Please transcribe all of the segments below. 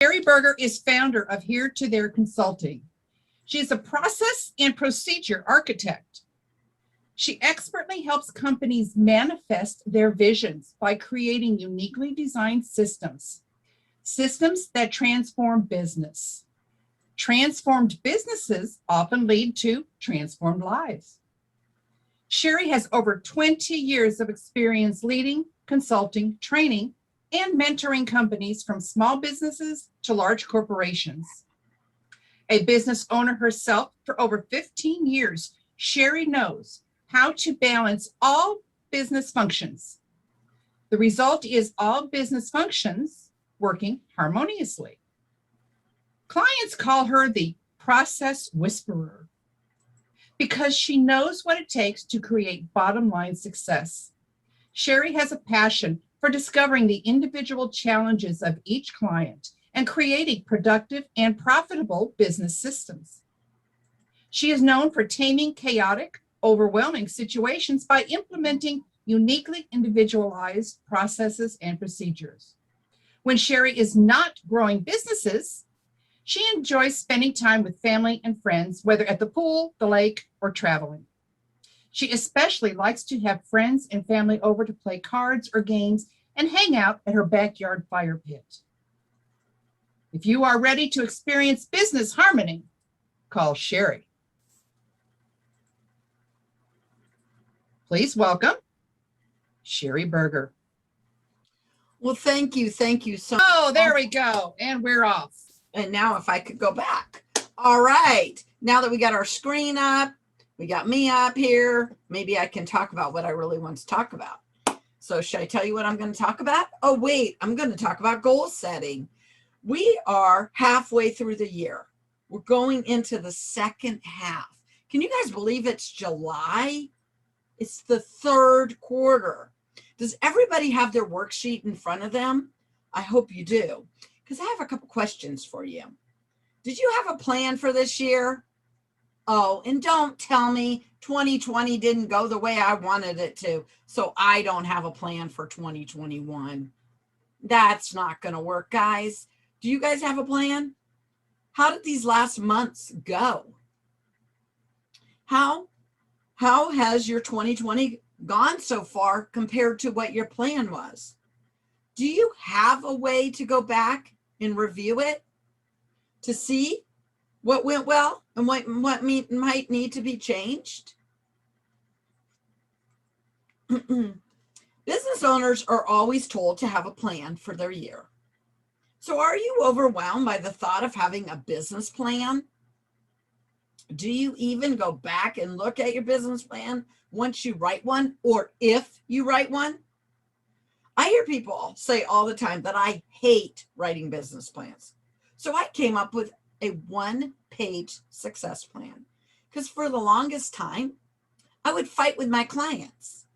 Sherry Berger is founder of Here to There Consulting. She is a process and procedure architect. She expertly helps companies manifest their visions by creating uniquely designed systems that transform business. Transformed businesses often lead to transformed lives. Sherry has over 20 years of experience leading, consulting, training, and mentoring companies from small businesses to large corporations. A business owner herself for over 15 years, Sherry knows how to balance all business functions. The result is all business functions working harmoniously. Clients call her the process whisperer because she knows what it takes to create bottom line success. Sherry has a passion for discovering the individual challenges of each client and creating productive and profitable business systems. She is known for taming chaotic, overwhelming situations by implementing uniquely individualized processes and procedures. When Sherry is not growing businesses, she enjoys spending time with family and friends, whether at the pool, the lake, or traveling. She especially likes to have friends and family over to play cards or games and hang out at her backyard fire pit. If you are ready to experience business harmony, call Sherry. Please welcome Sherry Berger. Well, thank you so much. Oh, there we go. And we're off. And now if I could go back. All right. Now that we got our screen up, we got me up here, maybe I can talk about what I really want to talk about. So should I tell you what I'm going to talk about? Oh, wait, I'm going to talk about goal setting. We are halfway through the year. We're going into the second half. Can you guys believe it's July? It's the third quarter. Does everybody have their worksheet in front of them? I hope you do, because I have a couple questions for you. Did you have a plan for this year? Oh, and don't tell me 2020 didn't go the way I wanted it to, so I don't have a plan for 2021. That's not going to work, guys. Do you guys have a plan? How did these last months go? How has your 2020 gone so far compared to what your plan was? Do you have a way to go back and review it to see what went well and what might need to be changed? Business owners are always told to have a plan for their year. So are you overwhelmed by the thought of having a business plan? Do you even go back and look at your business plan once you write one, or if you write one? I hear people say all the time that I hate writing business plans. So I came up with a one-page success plan, because for the longest time, I would fight with my clients.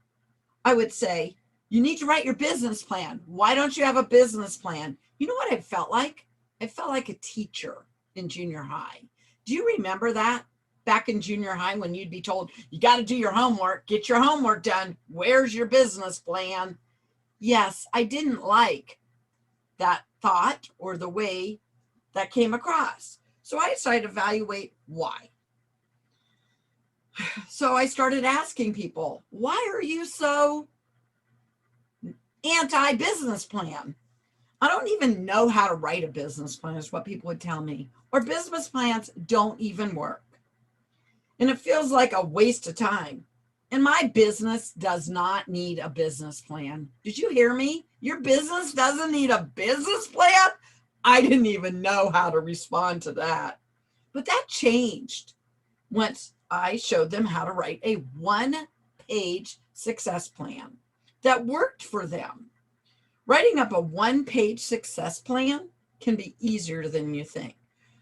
I would say, you need to write your business plan. Why don't you have a business plan? You know what I felt like? I felt like a teacher in junior high. Do you remember that? Back in junior high when you'd be told, you got to do your homework, get your homework done. Where's your business plan? Yes, I didn't like that thought or the way that came across. So I decided to evaluate why. So I started asking people, why are you so anti-business plan? I don't even know how to write a business plan, is what people would tell me. Or business plans don't even work. And it feels like a waste of time. And my business does not need a business plan. Did you hear me? Your business doesn't need a business plan? I didn't even know how to respond to that. But that changed once I showed them how to write a one-page success plan that worked for them. Writing up a one-page success plan can be easier than you think.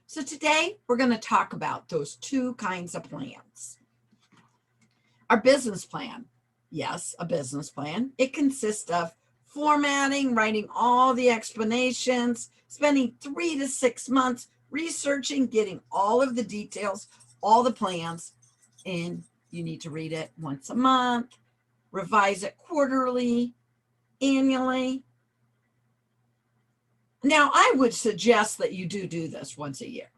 So today we're going to talk about those two kinds of plans. Our business plan. Yes, a business plan. It consists of formatting, writing all the explanations, spending 3 to 6 months researching, getting all of the details, all the plans, and you need to read it once a month, revise it quarterly, annually. Now, I would suggest that you do this once a year.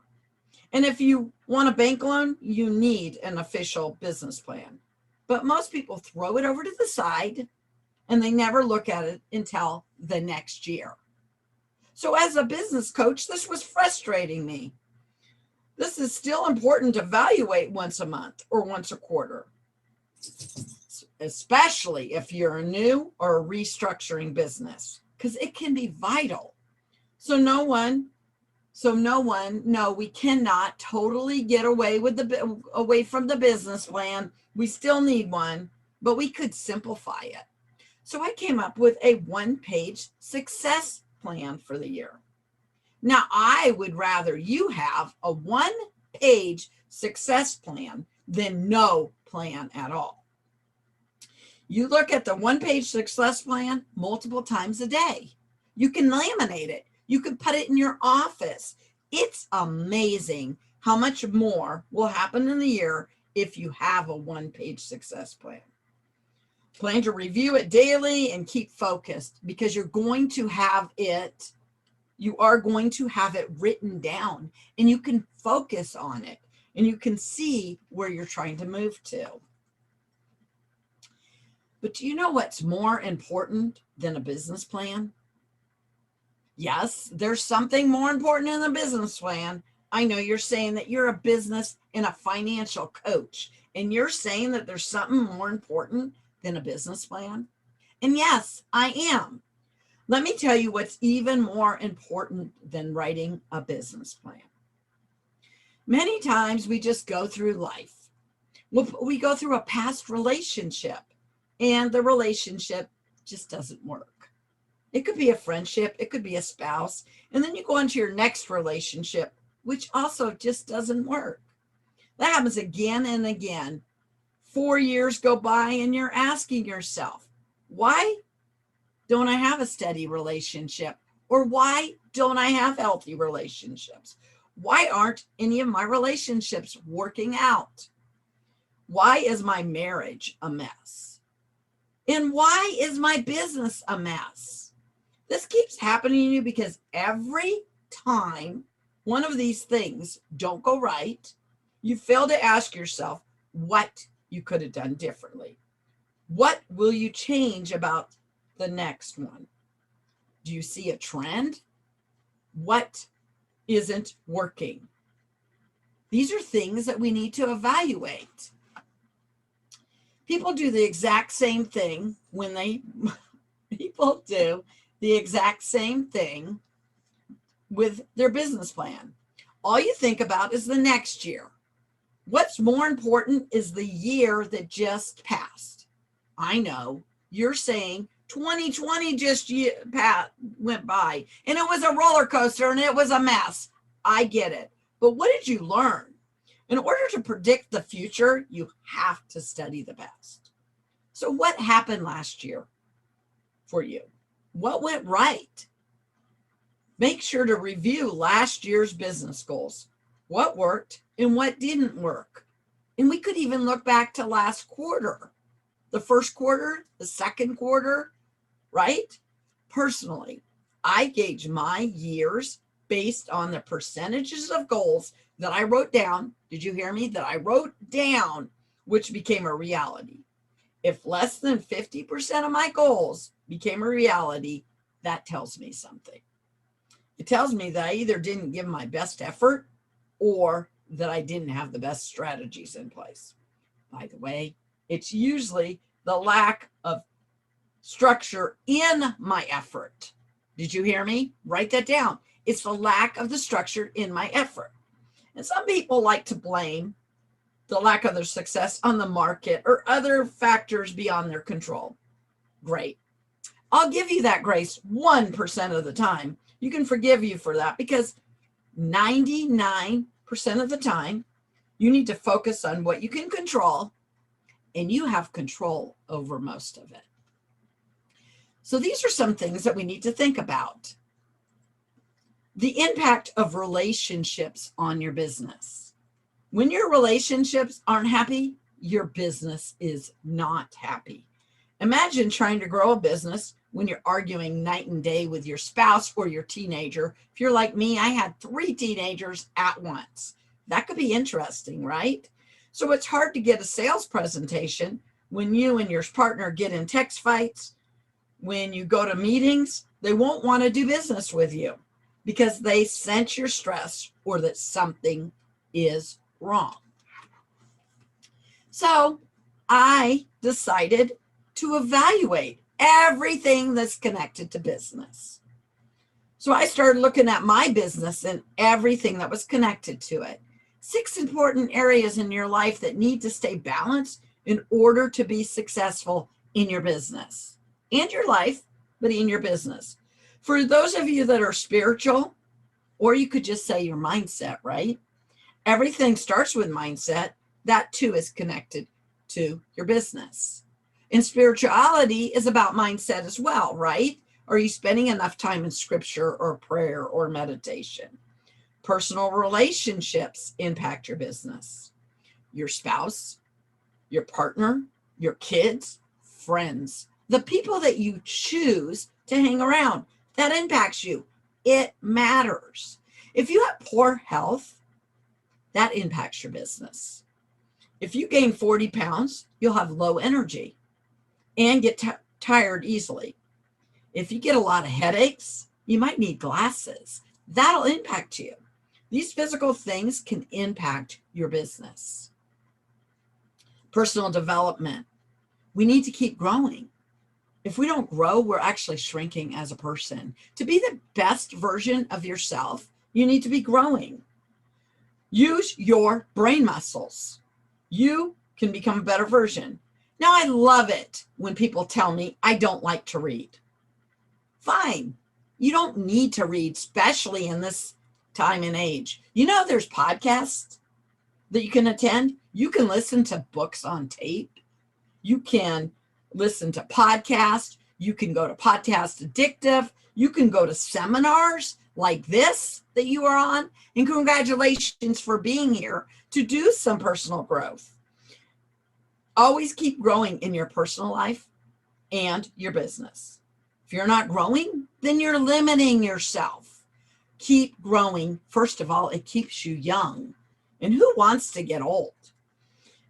And if you want a bank loan, you need an official business plan. But most people throw it over to the side and they never look at it until the next year. So as a business coach, this was frustrating me. This is still important to evaluate once a month or once a quarter, especially if you're a new or a restructuring business, because it can be vital. No, we cannot totally get away from the business plan. We still need one, but we could simplify it. So I came up with a one-page success plan for the year. Now, I would rather you have a one-page success plan than no plan at all. You look at the one-page success plan multiple times a day. You can laminate it. You can put it in your office. It's amazing how much more will happen in the year if you have a one-page success plan. Plan to review it daily and keep focused, because you are going to have it written down, and you can focus on it and you can see where you're trying to move to. But do you know what's more important than a business plan? Yes, there's something more important in the business plan. I know you're saying that you're a business and a financial coach, and you're saying that there's something more important than a business plan. And yes, I am. Let me tell you what's even more important than writing a business plan. Many times we just go through life. We go through a past relationship and the relationship just doesn't work. It could be a friendship, it could be a spouse, and then you go into your next relationship, which also just doesn't work. That happens again and again. 4 years go by and you're asking yourself, why don't I have a steady relationship? Or why don't I have healthy relationships? Why aren't any of my relationships working out? Why is my marriage a mess? And why is my business a mess? This keeps happening to you because every time one of these things don't go right, you fail to ask yourself what you could have done differently. What will you change about the next one? Do you see a trend? What isn't working? These are things that we need to evaluate. People do the exact same thing people do the exact same thing with their business plan. All you think about is the next year. What's more important is the year that just passed. I know you're saying 2020 just went by and it was a roller coaster and it was a mess. I get it. But what did you learn? In order to predict the future, you have to study the past. So what happened last year for you? What went right? Make sure to review last year's business goals. What worked and what didn't work? And we could even look back to last quarter, the first quarter, the second quarter, right? Personally, I gauge my years based on the percentages of goals that I wrote down. Did you hear me? That I wrote down, which became a reality. If less than 50% of my goals became a reality, that tells me something. It tells me that I either didn't give my best effort or that I didn't have the best strategies in place. By the way, it's usually the lack of structure in my effort. Did you hear me? Write that down. It's the lack of the structure in my effort. And some people like to blame the lack of their success on the market or other factors beyond their control. Great. I'll give you that grace 1% of the time. You can forgive you for that because 99% of the time, you need to focus on what you can control, and you have control over most of it. So these are some things that we need to think about. The impact of relationships on your business. When your relationships aren't happy, your business is not happy. Imagine trying to grow a business when you're arguing night and day with your spouse or your teenager. If you're like me, I had 3 teenagers at once. That could be interesting, right? So it's hard to get a sales presentation when you and your partner get in text fights. When you go to meetings, they won't want to do business with you because they sense your stress or that something is wrong. So I decided to evaluate everything that's connected to business. So I started looking at my business and everything that was connected to it. 6 important areas in your life that need to stay balanced in order to be successful in your business and your life, but in your business. For those of you that are spiritual, or you could just say your mindset, right? Everything starts with mindset. That too is connected to your business. And spirituality is about mindset as well, right? Are you spending enough time in scripture or prayer or meditation? Personal relationships impact your business. Your spouse, your partner, your kids, friends, the people that you choose to hang around, that impacts you. It matters. If you have poor health, that impacts your business. If you gain 40 pounds, you'll have low energy and get tired easily. If you get a lot of headaches, you might need glasses. That'll impact you. These physical things can impact your business. Personal development. We need to keep growing. If we don't grow, we're actually shrinking as a person. To be the best version of yourself, you need to be growing. Use your brain muscles. You can become a better version. Now, I love it when people tell me I don't like to read. Fine. You don't need to read, especially in this time and age. You know, there's podcasts that you can attend. You can listen to books on tape. You can listen to podcasts. You can go to Podcast Addictive. You can go to seminars like this that you are on. And congratulations for being here to do some personal growth. Always keep growing in your personal life and your business. If you're not growing, then you're limiting yourself. Keep growing. First of all, it keeps you young. And who wants to get old?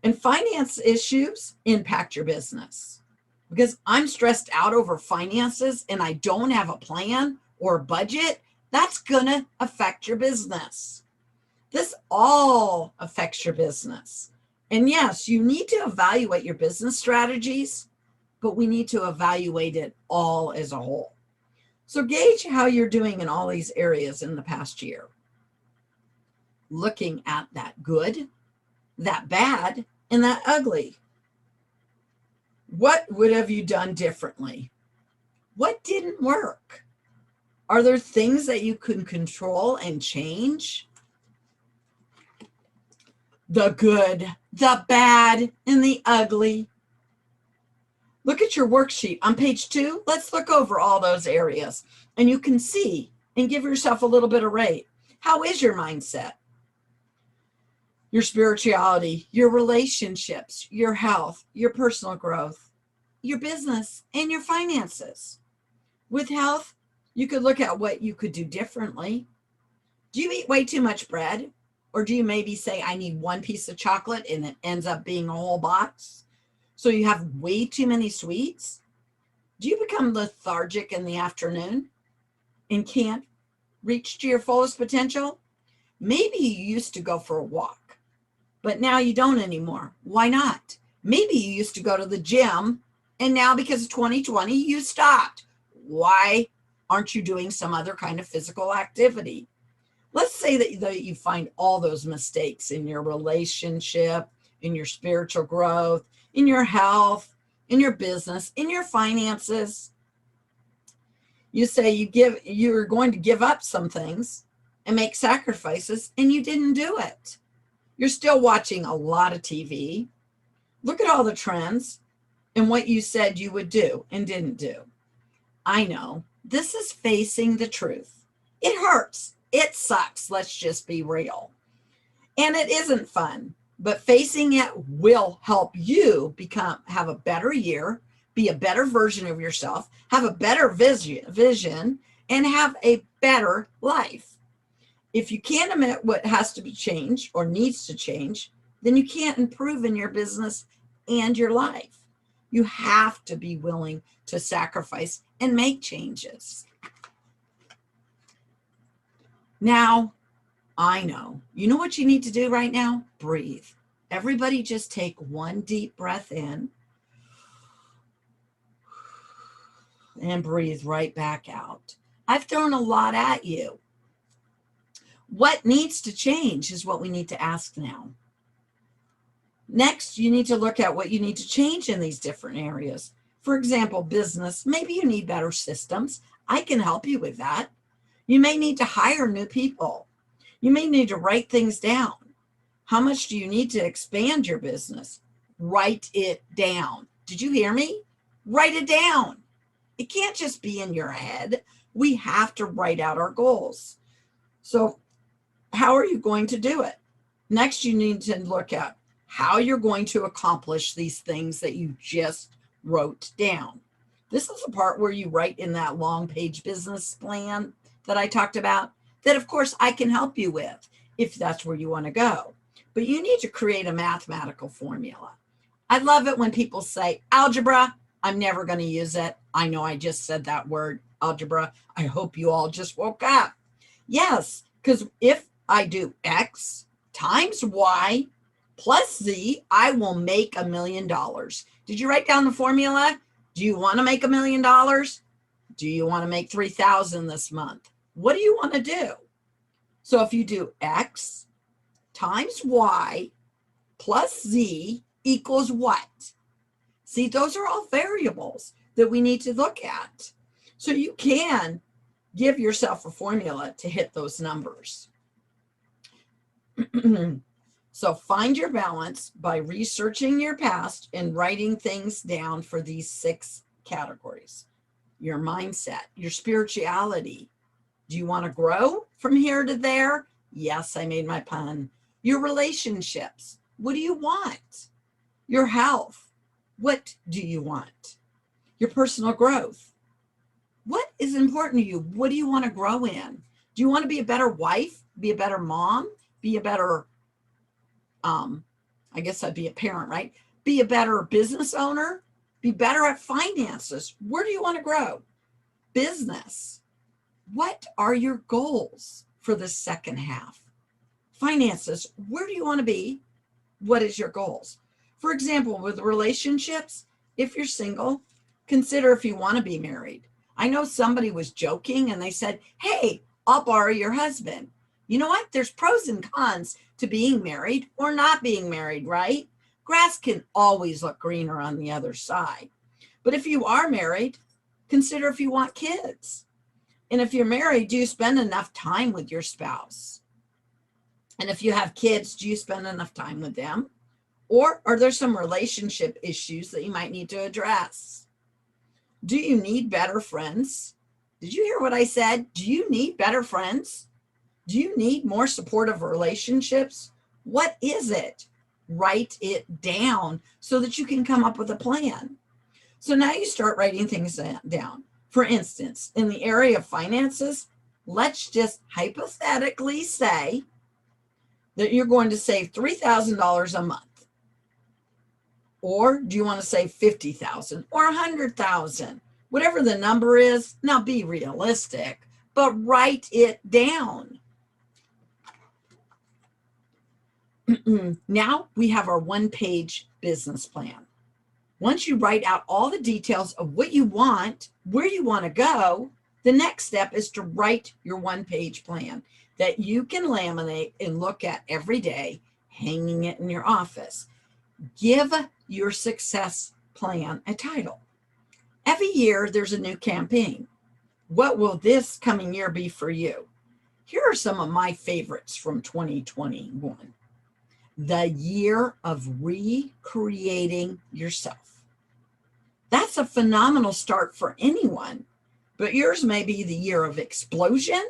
And finance issues impact your business. Because I'm stressed out over finances and I don't have a plan or a budget, that's going to affect your business. This all affects your business. And yes, you need to evaluate your business strategies, but we need to evaluate it all as a whole. So gauge how you're doing in all these areas in the past year. Looking at that good, that bad, and that ugly. What would have you done differently? What didn't work? Are there things that you can control and change? The good, the bad, and the ugly. Look at your worksheet on page 2. Let's look over all those areas and you can see and give yourself a little bit of rate. How is your mindset? Your spirituality, your relationships, your health, your personal growth, your business, and your finances. With health, you could look at what you could do differently. Do you eat way too much bread? Or do you maybe say, I need 1 piece of chocolate and it ends up being a whole box? So you have way too many sweets? Do you become lethargic in the afternoon and can't reach to your fullest potential? Maybe you used to go for a walk, but now you don't anymore. Why not? Maybe you used to go to the gym and now because of 2020, you stopped. Why aren't you doing some other kind of physical activity? Let's say that you find all those mistakes in your relationship, in your spiritual growth, in your health, in your business, in your finances. You say you're going to give up some things and make sacrifices, and you didn't do it. You're still watching a lot of TV. Look at all the trends and what you said you would do and didn't do. I know this is facing the truth. It hurts. It sucks. Let's just be real. And it isn't fun, but facing it will help you have a better year, be a better version of yourself, have a better vision, and have a better life. If you can't admit what has to be changed or needs to change, then you can't improve in your business and your life. You have to be willing to sacrifice and make changes. Now, I know. You know what you need to do right now? Breathe. Everybody just take one deep breath in and breathe right back out. I've thrown a lot at you. What needs to change is what we need to ask now. Next, you need to look at what you need to change in these different areas. For example, business, maybe you need better systems. I can help you with that. You may need to hire new people. You may need to write things down. How much do you need to expand your business? Write it down. Did you hear me? Write it down. It can't just be in your head. We have to write out our goals. So how are you going to do it? Next, you need to look at how you're going to accomplish these things that you just wrote down. This is the part where you write in that long page business plan that I talked about, that of course I can help you with if that's where you want to go. But you need to create a mathematical formula. I love it when people say algebra. I'm never going to use it. I know I just said that word, algebra. I hope you all just woke up. Yes, because if I do X times Y plus Z, I will make $1 million. Did you write down the formula? Do you want to make $1 million? Do you want to make 3,000 this month? What do you want to do? So if you do X times Y plus Z equals what? See, those are all variables that we need to look at. So you can give yourself a formula to hit those numbers. So find your balance by researching your past and writing things down for these 6 categories. Your mindset, your spirituality. Do you want to grow from here to there? Yes, I made my pun. Your relationships. What do you want? Your health. What do you want? Your personal growth. What is important to you? What do you want to grow in? Do you want to be a better wife? Be a better mom? Be a better, I guess I'd be a parent, right? Be a better business owner? Be better at finances. Where do you want to grow? Business. What are your goals for the second half? Finances. Where do you want to be? What is your goals? For example, with relationships, if you're single, consider if you want to be married. I know somebody was joking and they said, hey, I'll borrow your husband. You know what? There's pros and cons to being married or not being married, right? Grass can always look greener on the other side. But if you are married, consider if you want kids. And if you're married, do you spend enough time with your spouse? And if you have kids, do you spend enough time with them? Or are there some relationship issues that you might need to address? Do you need better friends? Did you hear what I said? Do you need better friends? Do you need more supportive relationships? What is it? Write it down so that you can come up with a plan. So now you start writing things down. For instance, in the area of finances, let's just hypothetically say that you're going to save $3,000 a month. Or do you want to save 50,000 or 100,000? Whatever the number is, now be realistic, but write it down. Now we have our one-page business plan. Once you write out all the details of what you want, where you want to go, the next step is to write your one-page plan that you can laminate and look at every day, hanging it in your office. Give your success plan a title. Every year there's a new campaign. What will this coming year be for you? Here are some of my favorites from 2021. The year of recreating yourself. That's a phenomenal start for anyone, but yours may be the year of explosion,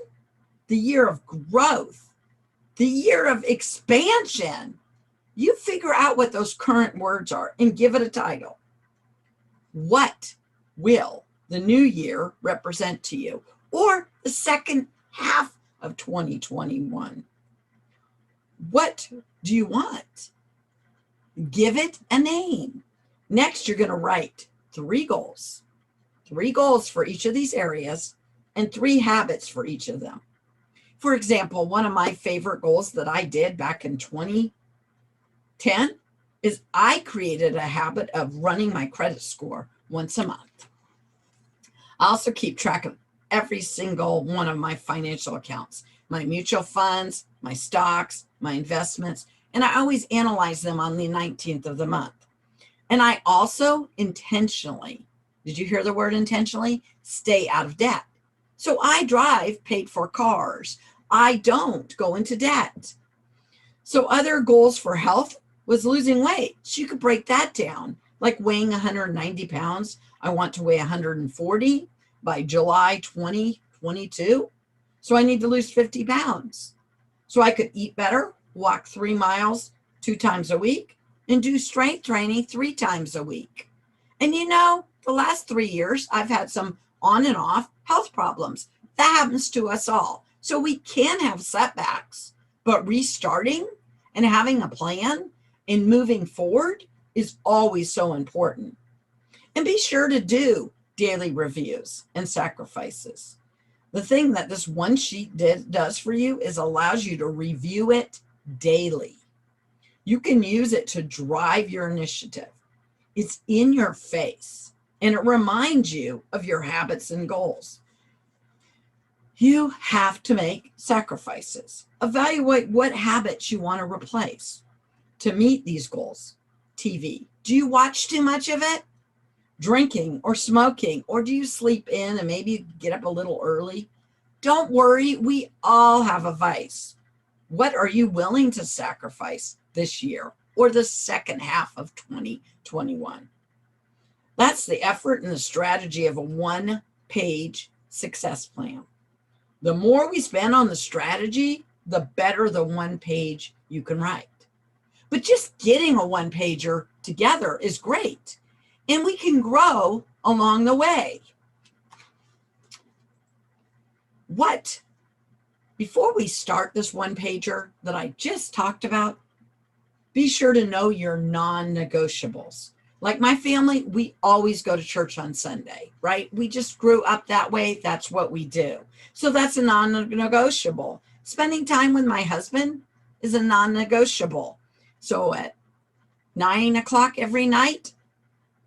the year of growth, the year of expansion. You figure out what those current words are and give it a title. What will the new year represent to you, or the second half of 2021? What do you want? Give it a name. Next, you're going to write 3 goals for each of these areas and 3 habits for each of them. For example, one of my favorite goals that I did back in 2010 is I created a habit of running my credit score once a month. I also keep track of every single one of my financial accounts, my mutual funds, my stocks, my investments, and I always analyze them on the 19th of the month. And I also intentionally, did you hear the word intentionally? Stay out of debt. So I drive paid for cars. I don't go into debt. So other goals for health was losing weight. So you could break that down, like weighing 190 pounds. I want to weigh 140 by July 2022. So I need to lose 50 pounds. So I could eat better, walk 3 miles 2 times a week, and do strength training 3 times a week. And you know, the last 3 years, I've had some on and off health problems. That happens to us all. So we can have setbacks, but restarting and having a plan and moving forward is always so important. And be sure to do daily reviews and sacrifices. The thing that this one sheet does for you is allows you to review it daily. You can use it to drive your initiative. It's in your face, and it reminds you of your habits and goals. You have to make sacrifices. Evaluate what habits you want to replace to meet these goals. TV. Do you watch too much of it? Drinking or smoking, or do you sleep in and maybe get up a little early? Don't worry, we all have a vice. What are you willing to sacrifice this year or the second half of 2021? That's the effort and the strategy of a 1-page success plan. The more we spend on the strategy, the better the 1 page you can write. But just getting a 1-pager together is great, and we can grow along the way. Before we start this 1-pager that I just talked about, be sure to know your non-negotiables. Like my family, we always go to church on Sunday, right? We just grew up that way. That's what we do. So that's a non-negotiable. Spending time with my husband is a non-negotiable. So at 9 o'clock every night,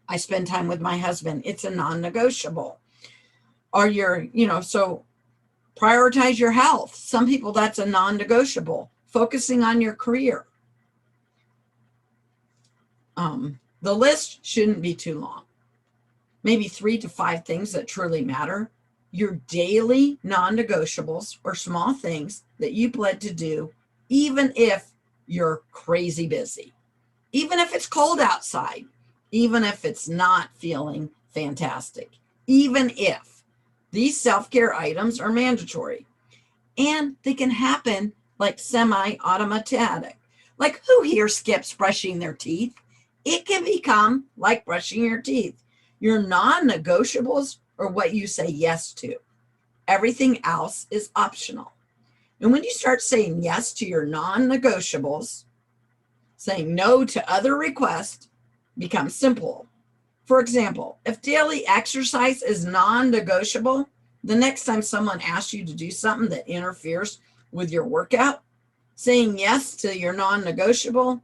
I spend time with my husband. It's a non-negotiable. Or so prioritize your health. Some people, that's a non-negotiable. Focusing on your career. The list shouldn't be too long. Maybe 3 to 5 things that truly matter. Your daily non-negotiables or small things that you plan to do, even if you're crazy busy, even if it's cold outside, even if it's not feeling fantastic, even if these self-care items are mandatory. And they can happen like semi-automatic. Like, who here skips brushing their teeth? It can become like brushing your teeth. Your non-negotiables are what you say yes to. Everything else is optional. And when you start saying yes to your non-negotiables, saying no to other requests becomes simple. For example, if daily exercise is non-negotiable, the next time someone asks you to do something that interferes with your workout, saying yes to your non-negotiable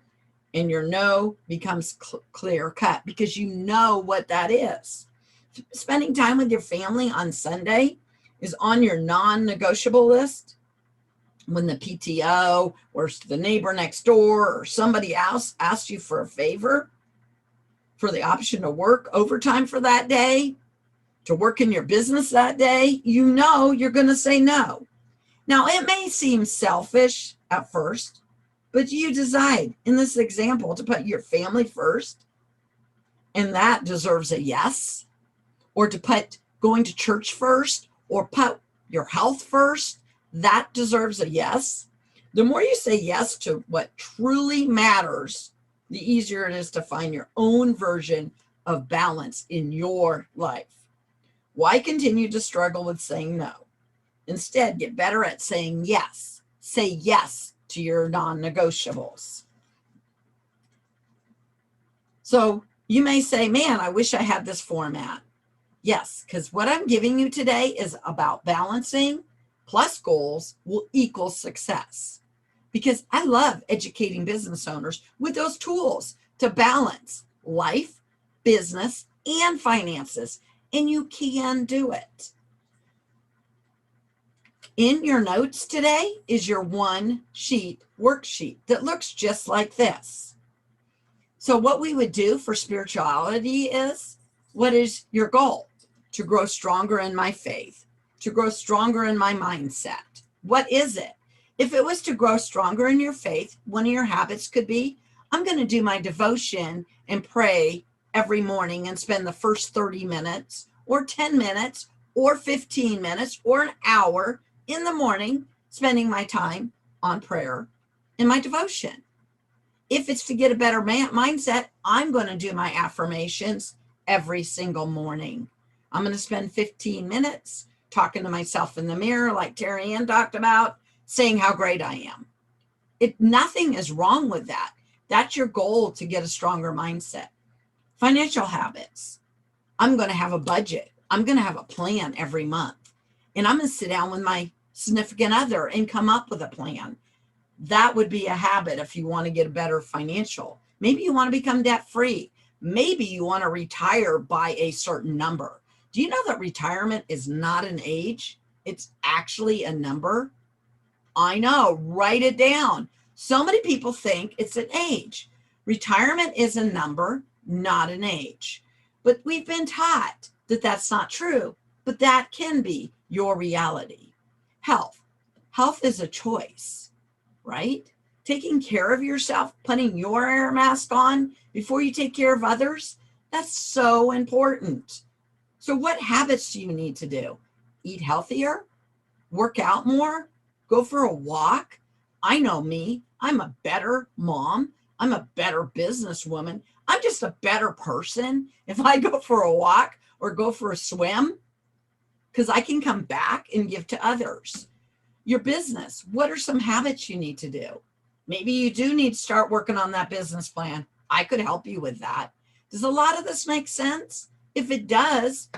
and your no becomes clear cut because you know what that is. Spending time with your family on Sunday is on your non-negotiable list. When the PTO or the neighbor next door or somebody else asks you for a favor, for the option to work overtime for that day, to work in your business that day, you know you're going to say no. Now, it may seem selfish at first, but you decide in this example to put your family first, and that deserves a yes, or to put going to church first, or put your health first, that deserves a yes. The more you say yes to what truly matters, the easier it is to find your own version of balance in your life. Why continue to struggle with saying no? Instead, get better at saying yes. Say yes to your non-negotiables. So you may say, man, I wish I had this format. Yes, because what I'm giving you today is about balancing plus goals will equal success. Because I love educating business owners with those tools to balance life, business, and finances. And you can do it. In your notes today is your one sheet worksheet that looks just like this. So what we would do for spirituality is, what is your goal? To grow stronger in my faith, to grow stronger in my mindset. What is it? If it was to grow stronger in your faith, one of your habits could be, I'm going to do my devotion and pray every morning and spend the first 30 minutes or 10 minutes or 15 minutes or an hour in the morning spending my time on prayer and my devotion. If it's to get a better mindset, I'm going to do my affirmations every single morning. I'm going to spend 15 minutes talking to myself in the mirror, like Terry Ann talked about, saying how great I am. Nothing is wrong with that. That's your goal, to get a stronger mindset. Financial habits. I'm going to have a budget. I'm going to have a plan every month. And I'm going to sit down with my significant other and come up with a plan. That would be a habit if you want to get a better financial. Maybe you want to become debt free. Maybe you want to retire by a certain number. Do you know that retirement is not an age? It's actually a number. I know, write it down. So many people think it's an age. Retirement is a number, not an age. But we've been taught that that's not true, but that can be your reality. Health. Health is a choice, right? Taking care of yourself, putting your air mask on before you take care of others, that's so important. So what habits do you need to do? Eat healthier, work out more, go for a walk. I know me, I'm a better mom. I'm a better businesswoman. I'm just a better person if I go for a walk or go for a swim, because I can come back and give to others. Your business, what are some habits you need to do? Maybe you do need to start working on that business plan. I could help you with that. Does a lot of this make sense? If it does,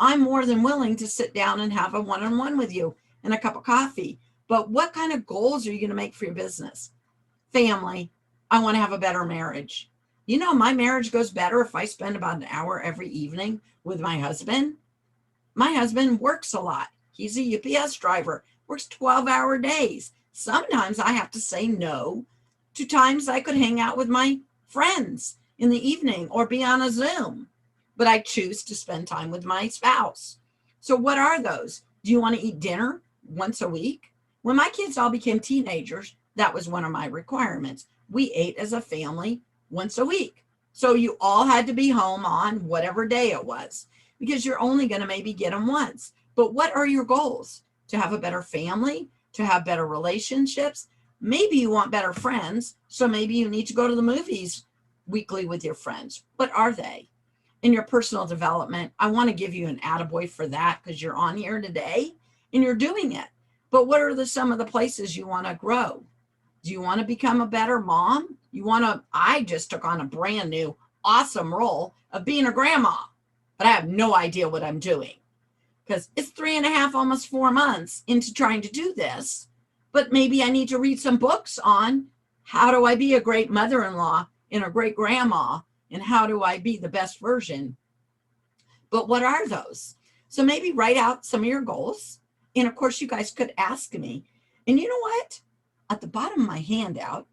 I'm more than willing to sit down and have a one-on-one with you and a cup of coffee. But what kind of goals are you going to make for your business? Family. I want to have a better marriage. You know, my marriage goes better if I spend about an hour every evening with my husband. My husband works a lot. He's a UPS driver, works 12-hour days. Sometimes I have to say no to times I could hang out with my friends in the evening or be on a Zoom, but I choose to spend time with my spouse. So what are those? Do you want to eat dinner once a week? When my kids all became teenagers, that was one of my requirements. We ate as a family once a week. So you all had to be home on whatever day it was, because you're only going to maybe get them once. But what are your goals? To have a better family, to have better relationships. Maybe you want better friends. So maybe you need to go to the movies weekly with your friends. What are they? In your personal development, I want to give you an attaboy for that, because you're on here today and you're doing it. But what are some of the places you want to grow? Do you want to become a better mom? I just took on a brand new, awesome role of being a grandma, but I have no idea what I'm doing, because it's 3.5, almost 4 months into trying to do this. But maybe I need to read some books on how do I be a great mother-in-law and a great grandma, and how do I be the best version? But what are those? So maybe write out some of your goals. And of course, you guys could ask me. And you know what? At the bottom of my handout,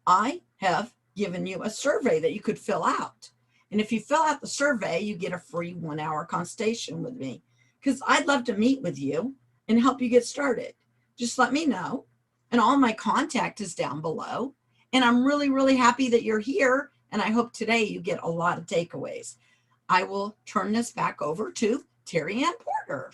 I have given you a survey that you could fill out. And if you fill out the survey, you get a free 1-hour consultation with me, because I'd love to meet with you and help you get started. Just let me know. And all my contact is down below. And I'm really, really happy that you're here. And I hope today you get a lot of takeaways. I will turn this back over to Terry Ann Porter.